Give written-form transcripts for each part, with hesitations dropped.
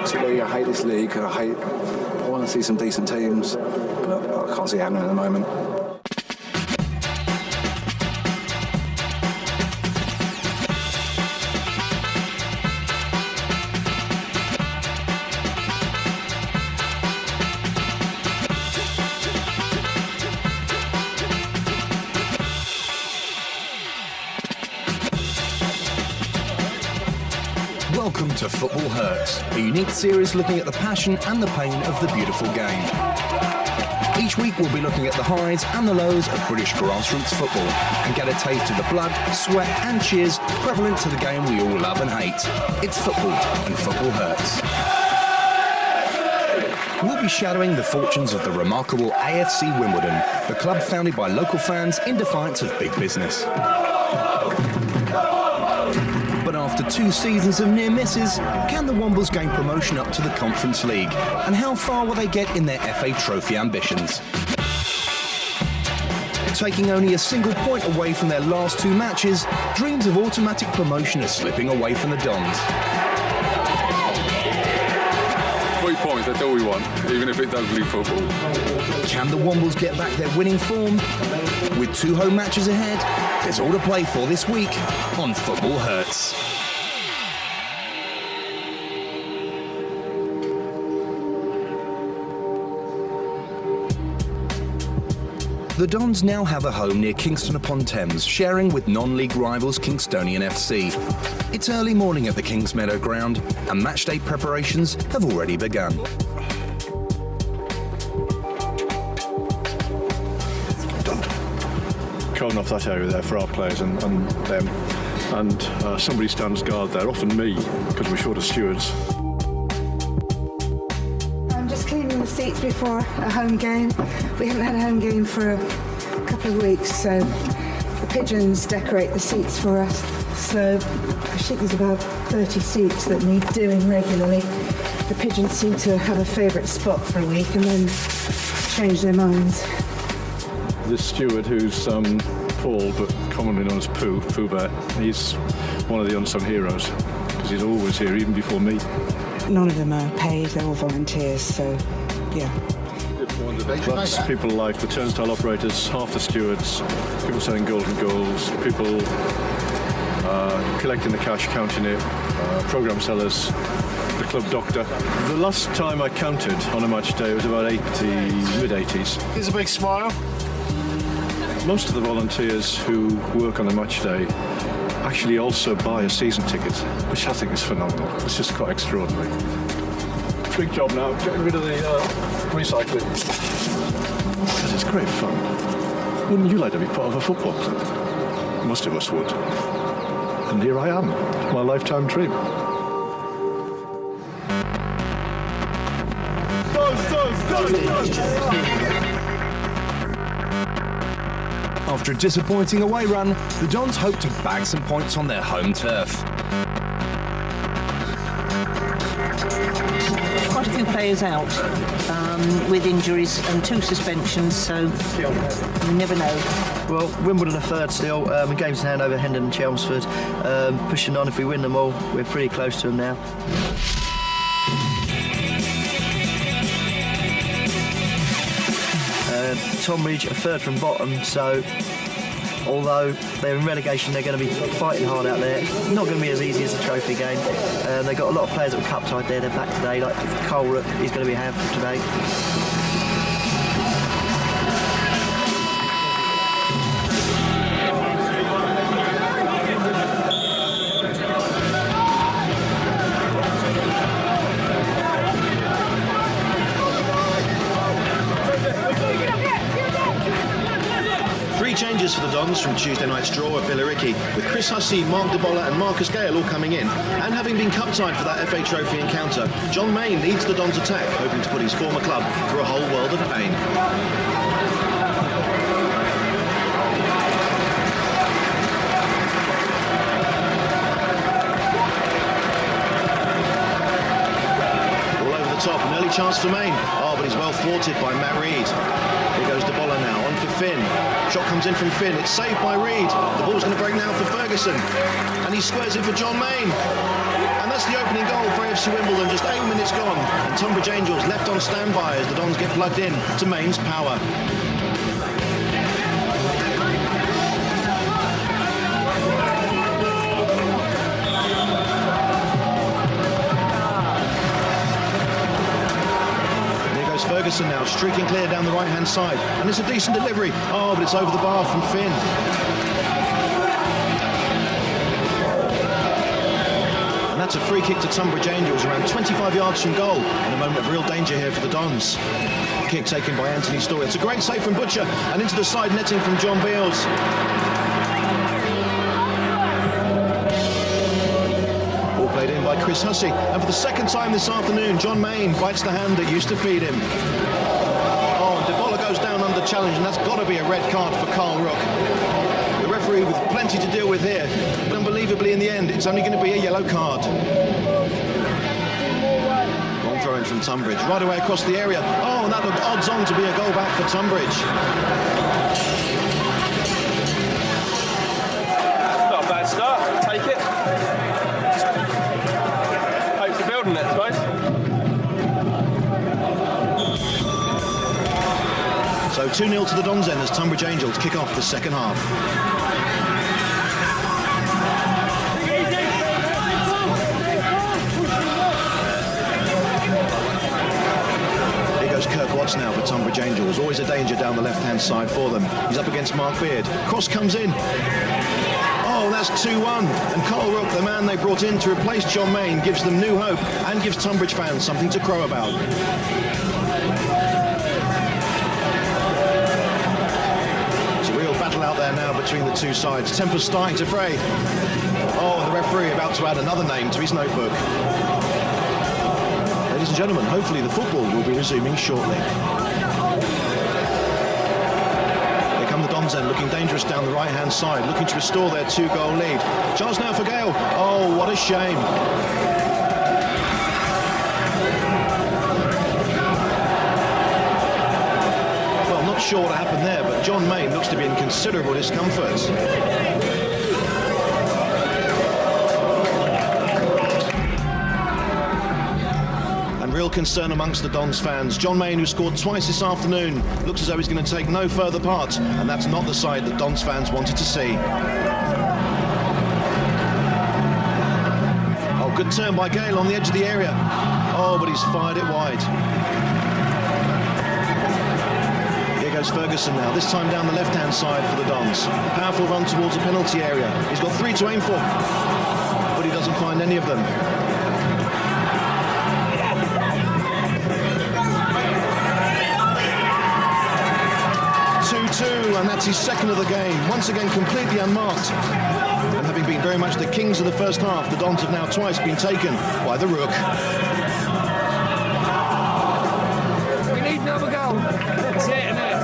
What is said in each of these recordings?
tactically, I hate this league. I want to see some decent teams, but I can't see it happening at the moment. Welcome to Football Hurts, a unique series looking at the passion and the pain of the beautiful game. Each week we'll be looking at the highs and the lows of British grassroots football and get a taste of the blood, sweat and cheers prevalent to the game we all love and hate. It's football, and football hurts. We'll be shadowing the fortunes of the remarkable AFC Wimbledon, the club founded by local fans in defiance of big business. But after 2 seasons of near misses, can the Wombles gain promotion up to the Conference League? And how far will they get in their FA Trophy ambitions? Taking only a single point away from their last 2 matches, dreams of automatic promotion are slipping away from the Dons. 3 points, that's all we want, even if it does leave football. Can the Wombles get back their winning form? With 2 home matches ahead, there's all to play for this week on Football Hurts. The Dons now have a home near Kingston upon Thames, sharing with non-league rivals Kingstonian FC. It's early morning at the Kingsmeadow ground, and matchday preparations have already begun. Cordon off that area there for our players and them, and somebody stands guard there, often me, because we're short of stewards. I'm just cleaning the seats before a home game. We haven't had a home game for a couple of weeks, so the pigeons decorate the seats for us. So I think there's about 30 seats that need doing regularly. The pigeons seem to have a favourite spot for a week and then change their minds. This steward, who's Paul, but commonly known as Pooh Bear, he's one of the unsung heroes, because he's always here, even before me. None of them are paid, they're all volunteers, so yeah. That's people like the turnstile operators, half the stewards, people selling golden goals, people collecting the cash, counting it, programme sellers, the club doctor. The last time I counted on a match day was about mid-80s. Here's a big smile. Most of the volunteers who work on a match day actually also buy a season ticket, which I think is phenomenal. It's just quite extraordinary. Big job now, getting rid of the recycling. Because it's great fun. Wouldn't you like to be part of a football club? Most of us would. And here I am, my lifetime dream. After a disappointing away run, the Dons hope to bag some points on their home turf. Quite a few players out with injuries and 2 suspensions, so you never know. Well, Wimbledon are third still, games in hand over Hendon and Chelmsford. Pushing on, if we win them all, we're pretty close to them now. Tonbridge are third from bottom, so although they're in relegation, they're going to be fighting hard out there. Not going to be as easy as a trophy game. They've got a lot of players that were cup-tied there. They're back today, like Cole Rook is going to be a handful today. Changes for the Dons from Tuesday night's draw at Billericay, with Chris Hussey, Mark DeBolla and Marcus Gale all coming in. And having been cup-tied for that FA Trophy encounter, John Mayne leads the Dons attack, hoping to put his former club through a whole world of pain. All over the top, an early chance for Mayne. Oh, but he's well thwarted by Matt Reed. Here goes DeBolla now, on for Finn. Shot comes in from Finn, it's saved by Reed. The ball's going to break now for Ferguson. And he squares it for John Mayne. And that's the opening goal for AFC Wimbledon, just 8 minutes gone, and Tunbridge Angels left on standby as the Dons get plugged in to Maine's power. Ferguson now streaking clear down the right-hand side, and it's a decent delivery. Oh, but it's over the bar from Finn. And that's a free kick to Tunbridge Angels, around 25 yards from goal, and a moment of real danger here for the Dons. Kick taken by Anthony Story. It's a great save from Butcher, and into the side netting from John Beals. Played in by Chris Hussey, and for the second time this afternoon, John Main bites the hand that used to feed him. Oh, and Debola goes down under challenge, and that's got to be a red card for Carl Rook. The referee with plenty to deal with here, but unbelievably in the end, it's only going to be a yellow card. Long throw in from Tunbridge, right away across the area. Oh, and that looked odds on to be a goal back for Tunbridge. Not a bad start, take it. Building it, I suppose. So 2-0 to the Dons end as Tunbridge Angels kick off the second half. Here goes Kirk Watts now for Tunbridge Angels. Always a danger down the left-hand side for them. He's up against Mark Beard. Cross comes in. Oh, that's 2-1. And Carl Rook, the man they brought in to replace John Main, gives them new hope and gives Tunbridge fans something to crow about. It's a real battle out there now between the two sides. Tempers starting to fray. Oh, and the referee about to add another name to his notebook. Ladies and gentlemen, hopefully the football will be resuming shortly. End looking dangerous down the right-hand side, looking to restore their 2-goal lead. Chance now for Gale. Oh, what a shame. Well, not sure what happened there, but John Main looks to be in considerable discomfort. Real concern amongst the Dons fans. John Main, who scored twice this afternoon, looks as though he's going to take no further part, and that's not the side that Dons fans wanted to see. Oh, good turn by Gale on the edge of the area. Oh, but he's fired it wide. Here goes Ferguson now, this time down the left-hand side for the Dons. Powerful run towards the penalty area. He's got 3 to aim for, but he doesn't find any of them. 2-2, and that's his second of the game. Once again, completely unmarked. And having been very much the kings of the first half, the Dons have now twice been taken by the Rook. We need another goal. That's it, isn't it?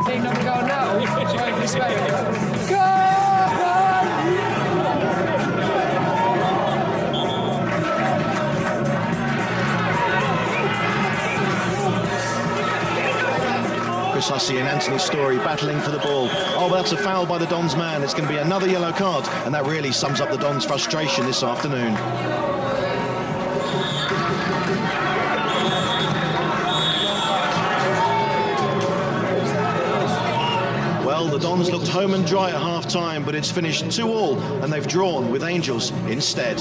We need another goal now. Go! Chris Hussey and Anthony Story battling for the ball. Oh, that's a foul by the Dons man. It's going to be another yellow card, and that really sums up the Dons' frustration this afternoon. Well, the Dons looked home and dry at half-time, but it's finished 2-2, and they've drawn with Angels instead.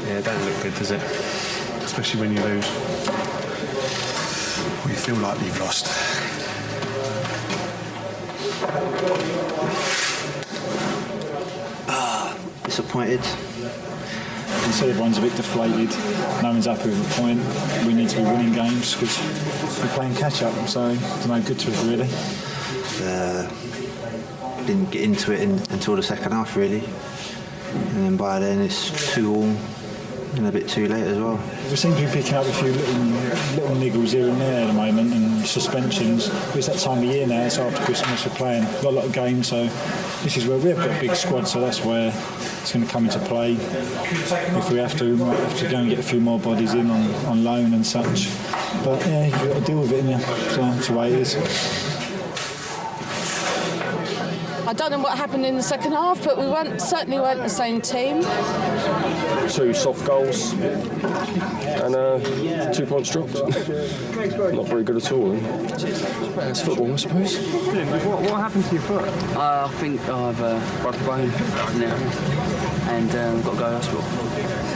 Yeah, it don't look good, does it? Especially when you lose. We feel like we've lost. Disappointed. You said everyone's a bit deflated. No one's happy with the point. We need to be winning games because we're playing catch-up, so it's no good to us, really. Didn't get into it until the second half, really. And then by then it's 2-2 and a bit too late as well. We seem to be picking up a few little niggles here and there at the moment, and suspensions. It's that time of year now, it's after Christmas, we're playing. We've got a lot of games, so this is where we have got a big squad, so that's where it's going to come into play. If we have to, we might have to go and get a few more bodies in on loan and such. But yeah, you've got to deal with it, innit? So that's the way it is. I don't know what happened in the second half, but we certainly weren't the same team. 2 soft goals and 2 points dropped. Not very good at all. It's football, I suppose. What happened to your foot? I think I've broke a bone now and got to go to hospital.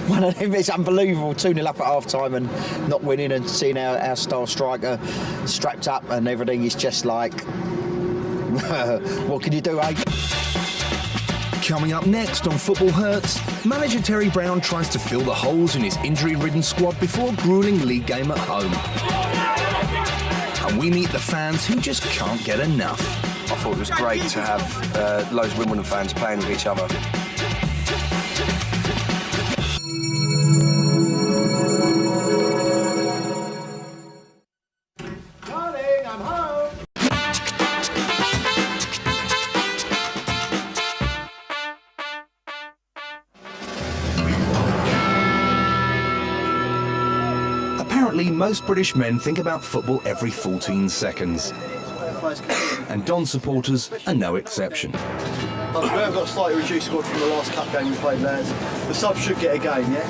One of them, it's unbelievable, 2-0 up at half-time and not winning, and seeing our star striker strapped up and everything is just like, what can you do, eh? Coming up next on Football Hurts, manager Terry Brown tries to fill the holes in his injury-ridden squad before a gruelling league game at home. And we meet the fans who just can't get enough. I thought it was great to have loads of Wimbledon fans playing with each other. Apparently, most British men think about football every 14 seconds. And Don supporters are no exception. I've got a slightly reduced squad from the last cup game we played, lads. The subs should get a game, yeah?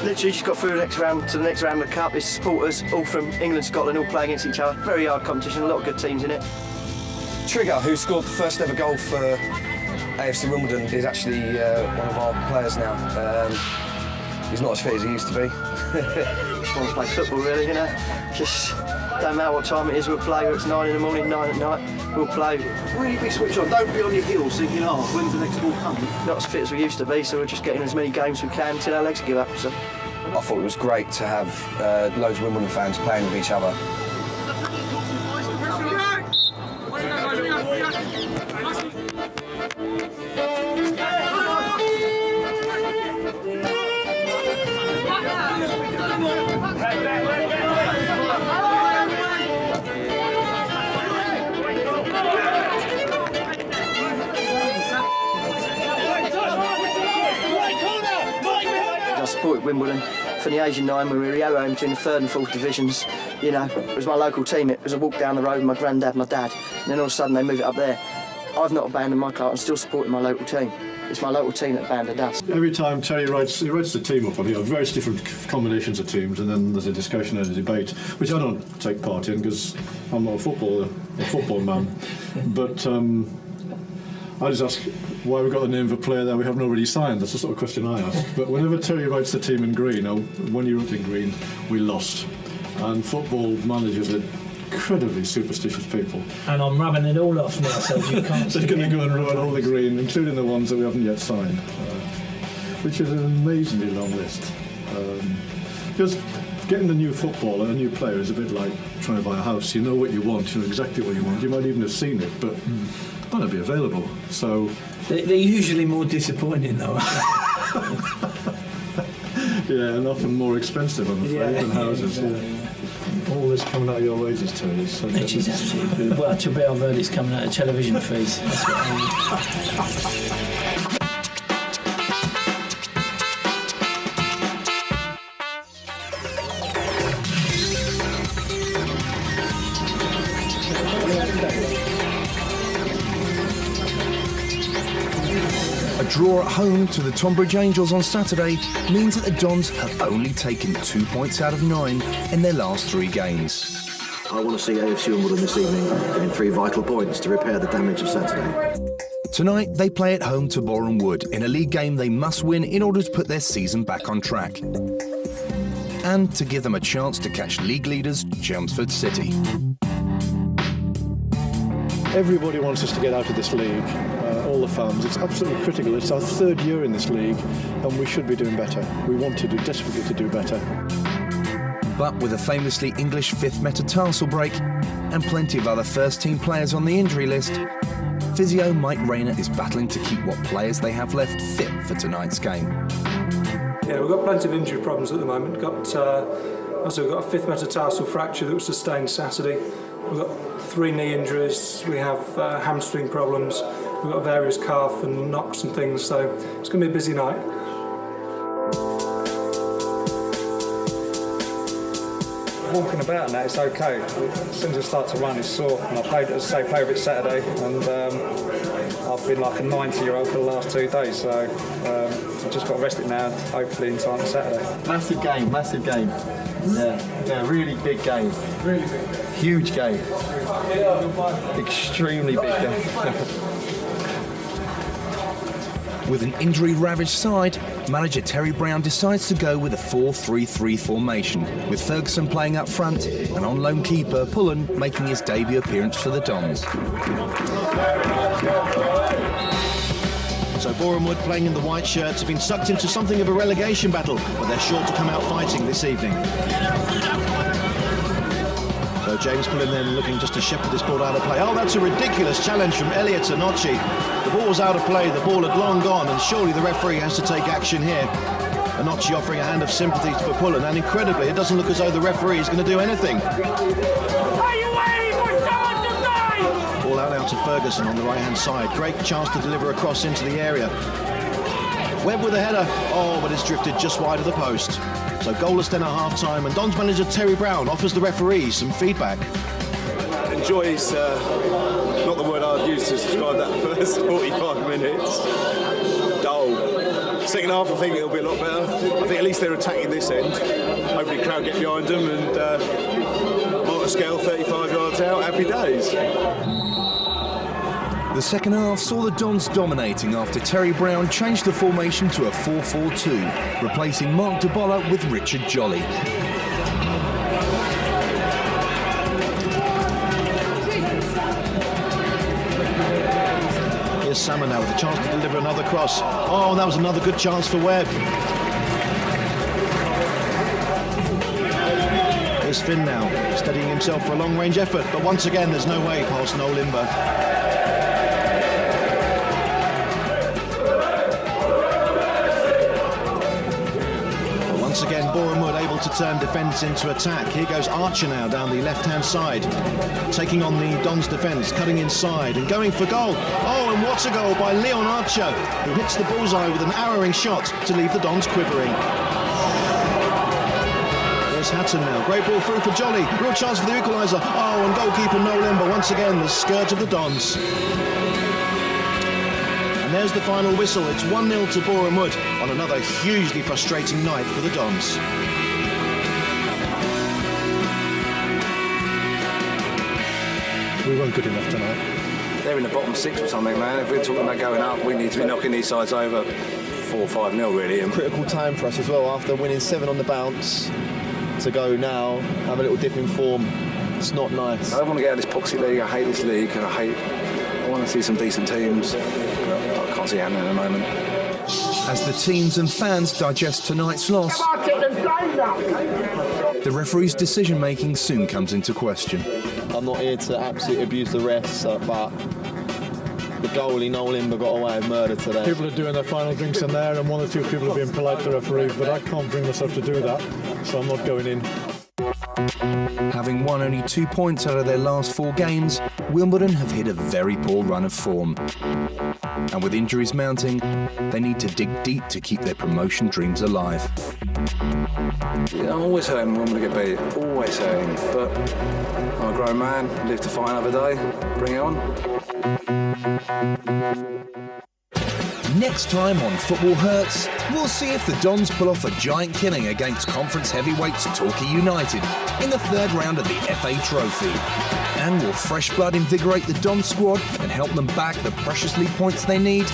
Literally just got through the next round to the next round of the cup. It's supporters, all from England, Scotland, all playing against each other. Very hard competition, a lot of good teams in it. Trigger, who scored the first ever goal for AFC Wimbledon, is actually one of our players now. He's not as fit as he used to be. Just want to play football, really, you know? Just don't matter what time it is, we'll play. Whether it's 9 in the morning, 9 at night, we'll play. Really be switched on. Don't be on your heels thinking, oh, when's the next ball coming? Not as fit as we used to be, so we're just getting as many games as we can until our legs give up. So. I thought it was great to have loads of Wimbledon fans playing with each other. I supported Wimbledon from the age of 9 when we were yo-yoing between the 3rd and 4th divisions. You know, it was my local team. It was a walk down the road with my granddad, my dad, and then all of a sudden they move it up there. I've not abandoned my club. I'm still supporting my local team. It's my local team that abandoned us. Every time Terry writes the team up on here, various different combinations of teams, and then there's a discussion and a debate, which I don't take part in because I'm not a football man. But I just ask why we got the name of a player that we haven't already signed. That's the sort of question I ask. But whenever Terry writes the team in green, when he wrote in green, we lost. And football managers are incredibly superstitious people. And I'm rubbing it all off now, so you can't. They're going to go and ruin all the green, including the ones that we haven't yet signed, which is an amazingly long list. Just getting a new footballer, a new player, is a bit like trying to buy a house. You know what you want, you know exactly what you want. You might even have seen it, but it might not be available. So they're usually more disappointing, though. Yeah, and often more expensive, I'm afraid, than houses. Yeah. All this coming out of your wages, Terry. So which is absolutely good. Well, to be I've heard it's coming out of television fees. That's what I mean. A draw at home to the Tonbridge Angels on Saturday means that the Dons have only taken 2 points out of 9 in their last 3 games. I want to see AFC Wimbledon this evening getting 3 vital points to repair the damage of Saturday. Tonight, they play at home to Boreham Wood in a league game they must win in order to put their season back on track. And to give them a chance to catch league leaders Chelmsford City. Everybody wants us to get out of this league, all the fans. It's absolutely critical. It's our 3rd year in this league, and we should be doing better. We want to do desperately to do better. But with a famously English 5th metatarsal break and plenty of other first-team players on the injury list, physio Mike Rayner is battling to keep what players they have left fit for tonight's game. Yeah, we've got plenty of injury problems at the moment. We've got a 5th metatarsal fracture that was sustained Saturday. We've got 3 knee injuries. We have hamstring problems. We've got various calf and knocks and things, so it's going to be a busy night. walking about and that, it's okay. As soon as I start to run, it's sore. And I played, as I say, played a bit Saturday, and I've been like a 90-year-old for the last 2 days, so I've just got to rest it now, hopefully in time for Saturday. Massive game, massive game. Yeah, really big game. Really big. Huge game. Extremely big game. With an injury-ravaged side, manager Terry Brown decides to go with a 4-3-3 formation, with Ferguson playing up front and on loan keeper Pullen making his debut appearance for the Dons. So Boreham Wood, playing in the white shirts, have been sucked into something of a relegation battle, but they're sure to come out fighting this evening. So James Pullen then looking just to shepherd this ball out of play. Oh, that's a ridiculous challenge from Elliot Anochi. The ball's out of play, the ball had long gone, and surely the referee has to take action here. Anochi offering a hand of sympathy for Pullen, and incredibly, it doesn't look as though the referee is going to do anything. Ball out now to Ferguson on the right-hand side. Great chance to deliver a cross into the area. Webb with a header. Oh, but it's drifted just wide of the post. So goalless then at half-time, and Dons manager Terry Brown offers the referees some feedback. Enjoy is not the word I'd use to describe that first 45 minutes. Dull. Second half, I think it'll be a lot better. I think at least they're attacking this end. Hopefully the crowd get behind them, and Martin Scale 35 yards out, happy days. The second half saw the Dons dominating after Terry Brown changed the formation to a 4-4-2, replacing Mark DeBolla with Richard Jolly. Here's Salmon now with a chance to deliver another cross. Oh, that was another good chance for Webb. Here's Finn now, steadying himself for a long-range effort, but once again there's no way past Noel Limber. Once again, Boreham Wood able to turn defence into attack. Here goes Archer now down the left-hand side, taking on the Dons defence, cutting inside and going for goal. Oh, and what a goal by Leon Archer, who hits the bullseye with an arrowing shot to leave the Dons quivering. There's Hatton now, great ball through for Jolly, real chance for the equaliser. Oh, and goalkeeper Noel Limber once again the scourge of the Dons. And there's the final whistle. It's 1-0 to Boreham Wood on another hugely frustrating night for the Dons. We weren't good enough tonight. They're in the bottom six or something, man. If we're talking about going up, we need to be knocking these sides over 4-5-0, really. Critical time for us as well, after winning 7 on the bounce, to go now, have a little dip in form. It's not nice. I don't want to get out of this poxy league. I hate this league, and I want to see some decent teams. I can't see it happening at the moment. As the teams and fans digest tonight's loss, the referee's decision-making soon comes into question. I'm not here to absolutely abuse the refs, but the goalie, Noel Limber, got away with murder today. People are doing their final drinks in there, and 1 or 2 people are being polite to the referee, but I can't bring myself to do that, so I'm not going in. Having won only 2 points out of their last 4 games, Wimbledon have hit a very poor run of form. And with injuries mounting, they need to dig deep to keep their promotion dreams alive. Yeah, I'm always hurting when we get beat, always hurting. But I'm a grown man, live to fight another day, bring it on. Next time on Football Hurts, we'll see if the Dons pull off a giant killing against conference heavyweights Torquay United in the 3rd round of the FA Trophy. And will fresh blood invigorate the Dons squad and help them back the precious league points they need?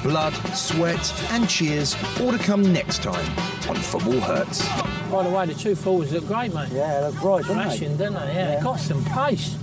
Blood, sweat and cheers, all to come next time on Football Hurts. By the way, the 2 forwards look great, mate. Yeah, they look bright, don't they? Smashing, don't they? Yeah, got some pace.